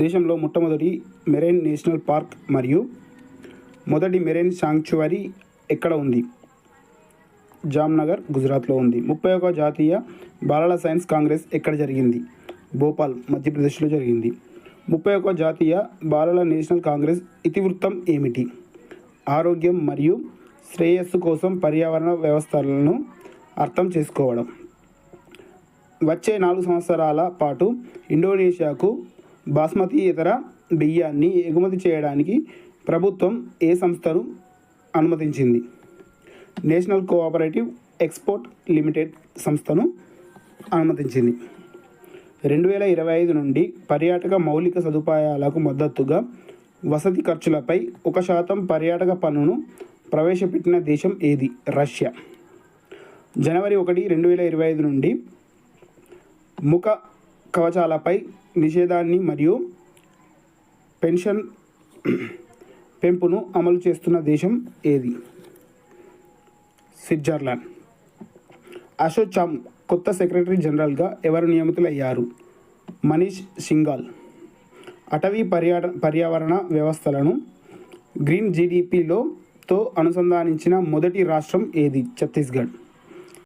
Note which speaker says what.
Speaker 1: దేశంలో మొట్టమొదటి marine national park మరియు మొదటి మెరైన్ శాంక్చువరీ ఎక్కడ ఉంది? జామ్నగర్, గుజరాత్లో ఉంది. 31వ జాతీయ బాలల సైన్స్ కాంగ్రెస్ ఎక్కడ జరిగింది? భోపాల్, మధ్యప్రదేశ్లో జరిగింది. 31వ జాతీయ బాలల నేషనల్ కాంగ్రెస్ ఇతివృత్తం ఏమిటి? ఆరోగ్యం మరియు శ్రేయస్సు కోసం పర్యావరణ వ్యవస్థలను అర్థం చేసుకోవడం. వచ్చే 4 సంవత్సరాల పాటు ఇండోనేషియాకు బాస్మతి ఇతర బియ్యాన్ని ఎగుమతి చేయడానికి ప్రభుత్వం ఏ సంస్థను అనుమతించింది? నేషనల్ కోఆపరేటివ్ ఎక్స్పోర్ట్ లిమిటెడ్ సంస్థను అనుమతించింది. 2025 నుండి పర్యాటక మౌలిక సదుపాయాలకు మద్దతుగా వసతి ఖర్చులపై 1% పర్యాటక పన్నును ప్రవేశపెట్టిన దేశం ఏది? రష్యా. జనవరి 1, 2025 నుండి ముఖ కవచాలపై నిషేధాన్ని మరియు పెన్షన్ పెంపును అమలు చేస్తున్న దేశం ఏది? స్విట్జర్లాండ్. అసోచామ్ కొత్త సెక్రటరీ జనరల్గా ఎవరు నియమితులయ్యారు? మనీష్ సింఘాల్. అటవీ పర్యావరణ వ్యవస్థలను గ్రీన్ జీడీపీతో అనుసంధానించిన మొదటి రాష్ట్రం ఏది? ఛత్తీస్గఢ్.